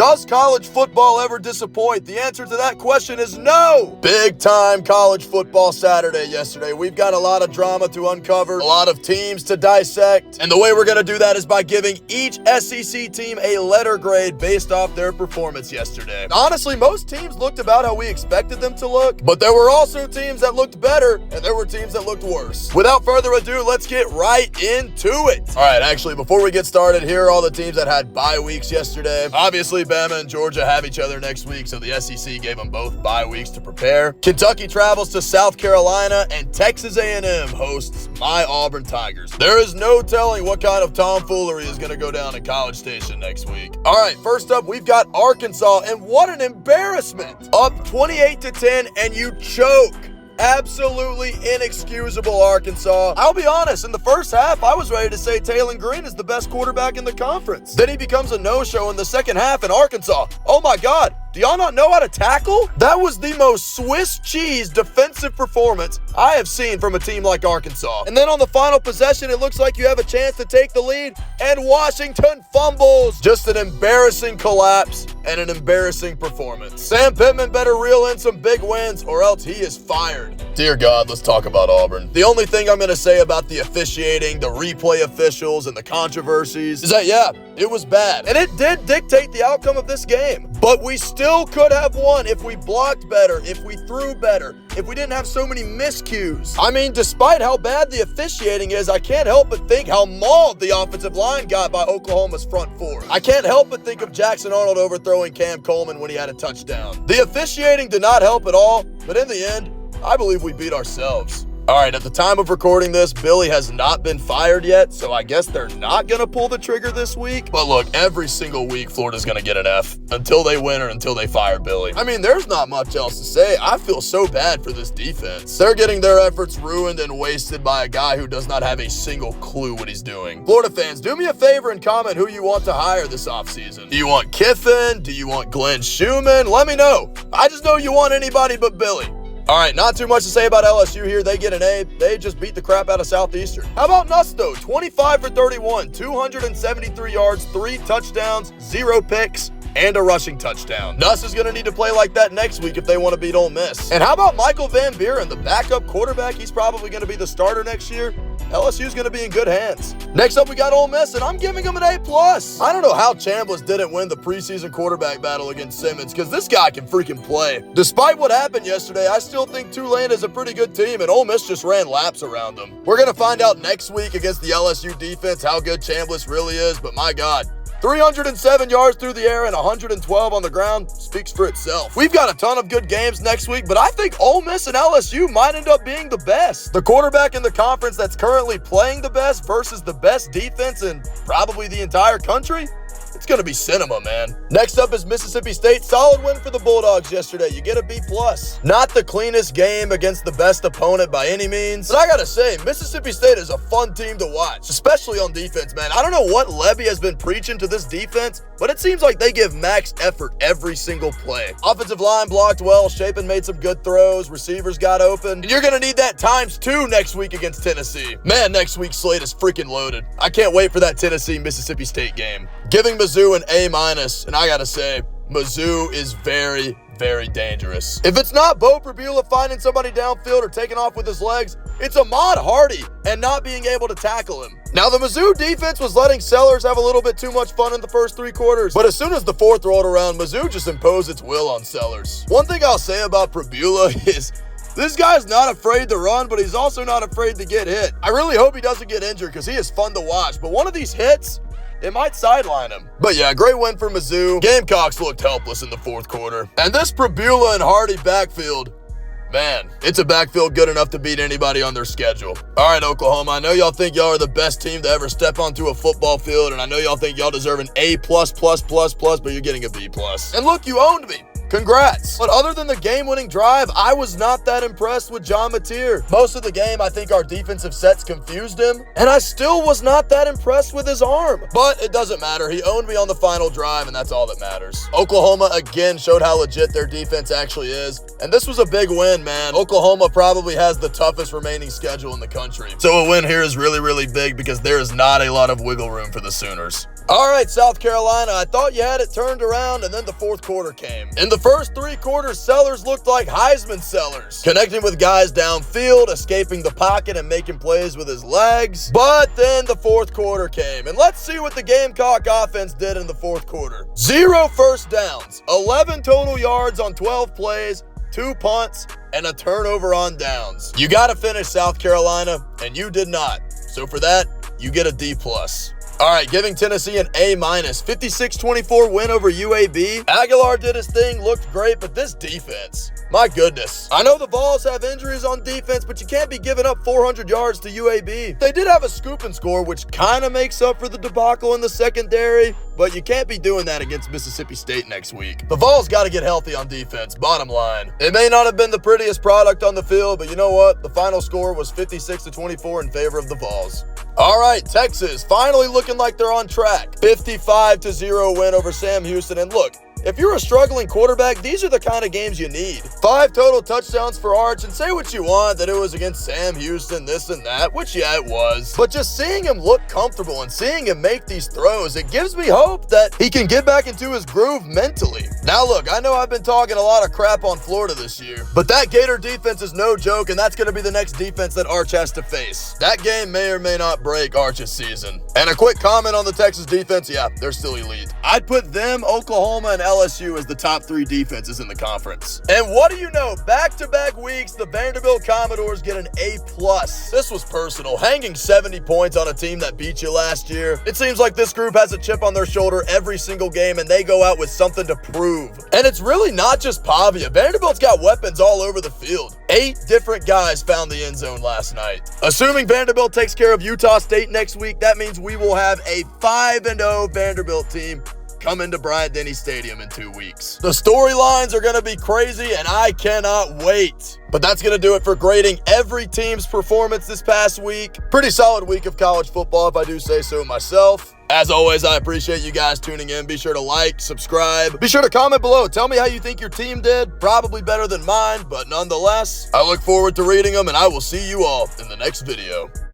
Does college football ever disappoint? The answer to that question is no. Big time college football Saturday yesterday. We've got a lot of drama to uncover, a lot of teams to dissect, and the way we're going to do that is by giving each SEC team a letter grade based off their performance yesterday. Honestly, most teams looked about how we expected them to look, but there were also teams that looked better, and there were teams that looked worse. Without further ado, let's get right into it. All right, actually, before we get started, here are all the teams that had bye weeks yesterday. Obviously, Bama and Georgia have each other next week, so the SEC gave them both bye weeks to prepare. Kentucky travels to South Carolina, and Texas A&M hosts my Auburn Tigers. There is no telling what kind of tomfoolery is going to go down in College Station next week. All right, first up, we've got Arkansas, and what an embarrassment. Up 28-10, and you choke. Absolutely inexcusable, Arkansas. I'll be honest, in the first half, I was ready to say Taylor Green is the best quarterback in the conference. Then he becomes a no-show in the second half, and Arkansas, oh my God, do y'all not know how to tackle? That was the most Swiss cheese defensive performance I have seen from a team like Arkansas. And then on the final possession, it looks like you have a chance to take the lead, and Washington fumbles. Just an embarrassing collapse and an embarrassing performance. Sam Pittman better reel in some big wins or else he is fired. Dear God, let's talk about Auburn. The only thing I'm going to say about the officiating, the replay officials, and the controversies is that, yeah, it was bad. And it did dictate the outcome of this game. But we still could have won if we blocked better, if we threw better, if we didn't have so many miscues. I mean, despite how bad the officiating is, I can't help but think how mauled the offensive line got by Oklahoma's front four. I can't help but think of Jackson Arnold overthrowing Cam Coleman when he had a touchdown. The officiating did not help at all, but in the end, I believe we beat ourselves. All right, at the time of recording this, Billy has not been fired yet, so I guess they're not going to pull the trigger this week. But look, every single week, Florida's going to get an F until they win or until they fire Billy. I mean, there's not much else to say. I feel so bad for this defense. They're getting their efforts ruined and wasted by a guy who does not have a single clue what he's doing. Florida fans, do me a favor and comment who you want to hire this offseason. Do you want Kiffin? Do you want Glenn Schumann? Let me know. I just know you want anybody but Billy. All right, not too much to say about LSU here. They get an A. They just beat the crap out of Southeastern. How about Nuss, though? 25 for 31, 273 yards, 3 touchdowns, 0 picks, and a rushing touchdown. Nuss is going to need to play like that next week if they want to beat Ole Miss. And how about Michael Van Buren, the backup quarterback? He's probably going to be the starter next year. LSU's going to be in good hands. Next up, we got Ole Miss, and I'm giving them an A+. I don't know how Chambliss didn't win the preseason quarterback battle against Simmons, because this guy can freaking play. Despite what happened yesterday, I still think Tulane is a pretty good team, and Ole Miss just ran laps around them. We're going to find out next week against the LSU defense how good Chambliss really is, but my God, 307 yards through the air and 112 on the ground speaks for itself. We've got a ton of good games next week, but I think Ole Miss and LSU might end up being the best. The quarterback in the conference that's currently playing the best versus the best defense in probably the entire country. It's going to be cinema, man. Next up is Mississippi State. Solid win for the Bulldogs yesterday. You get a B+. Not the cleanest game against the best opponent by any means, but I got to say, Mississippi State is a fun team to watch, especially on defense, man. I don't know what Levy has been preaching to this defense, but it seems like they give max effort every single play. Offensive line blocked well. Shapen made some good throws. Receivers got open. And you're going to need that ×2 next week against Tennessee. Man, next week's slate is freaking loaded. I can't wait for that Tennessee-Mississippi State game. Giving Mizzou an A-, and I gotta say, Mizzou is very, very dangerous. If it's not Bo Prabula finding somebody downfield or taking off with his legs, it's Ahmad Hardy and not being able to tackle him. Now, the Mizzou defense was letting Sellers have a little bit too much fun in the first 3 quarters, but as soon as the fourth rolled around, Mizzou just imposed its will on Sellers. One thing I'll say about Prabula is this guy's not afraid to run, but he's also not afraid to get hit. I really hope he doesn't get injured because he is fun to watch, but one of these hits, it might sideline him. But yeah, great win for Mizzou. Gamecocks looked helpless in the fourth quarter. And this Prabula and Hardy backfield, man, it's a backfield good enough to beat anybody on their schedule. All right, Oklahoma, I know y'all think y'all are the best team to ever step onto a football field, and I know y'all think y'all deserve an A++++, but you're getting a B+. And look, you owned me. congrats. But other than the game-winning drive, I was not that impressed with John Mateer. Most of the game, I think our defensive sets confused him, and I still was not that impressed with his arm. But it doesn't matter. He owned me on the final drive, and that's all that matters. Oklahoma again showed how legit their defense actually is, and this was a big win, man. Oklahoma probably has the toughest remaining schedule in the country. So a win here is really, really big because there is not a lot of wiggle room for the Sooners. All right, South Carolina, I thought you had it turned around, and then the fourth quarter came. In the first 3 quarters, Sellers looked like Heisman Sellers, connecting with guys downfield, escaping the pocket, and making plays with his legs. But then the fourth quarter came, and let's see what the Gamecock offense did in the fourth quarter. 0 first downs, 11 total yards on 12 plays, 2 punts, and a turnover on downs. You got to finish, South Carolina, and you did not. So for that, you get a D+. All right, giving Tennessee an A-, 56-24 win over UAB. Aguilar did his thing, looked great, but this defense, my goodness. I know the Vols have injuries on defense, but you can't be giving up 400 yards to UAB. They did have a scoop and score, which kind of makes up for the debacle in the secondary, but you can't be doing that against Mississippi State next week. The Vols got to get healthy on defense, bottom line. It may not have been the prettiest product on the field, but you know what? The final score was 56-24 in favor of the Vols. All right, Texas finally looking like they're on track. 55-0 win over Sam Houston. And look, if you're a struggling quarterback, these are the kind of games you need. 5 total touchdowns for Arch, and say what you want that it was against Sam Houston, this and that, which yeah, it was. But just seeing him look comfortable and seeing him make these throws, it gives me hope that he can get back into his groove mentally. Now look, I know I've been talking a lot of crap on Florida this year, but that Gator defense is no joke, and that's going to be the next defense that Arch has to face. That game may or may not break Arch's season. And a quick comment on the Texas defense, yeah, they're still elite. I'd put them, Oklahoma, and LSU as the top 3 defenses in the conference. And what do you know? Back-to-back weeks, the Vanderbilt Commodores get an A+. This was personal. Hanging 70 points on a team that beat you last year. It seems like this group has a chip on their shoulder every single game, and they go out with something to prove. And it's really not just Pavia. Vanderbilt's got weapons all over the field. 8 different guys found the end zone last night. Assuming Vanderbilt takes care of Utah State next week, that means we will have a 5-0 Vanderbilt team come into Bryant-Denny Stadium in 2 weeks. The storylines are going to be crazy, and I cannot wait. But that's going to do it for grading every team's performance this past week. Pretty solid week of college football, if I do say so myself. As always, I appreciate you guys tuning in. Be sure to like, subscribe. Be sure to comment below. Tell me how you think your team did. Probably better than mine, but nonetheless, I look forward to reading them, and I will see you all in the next video.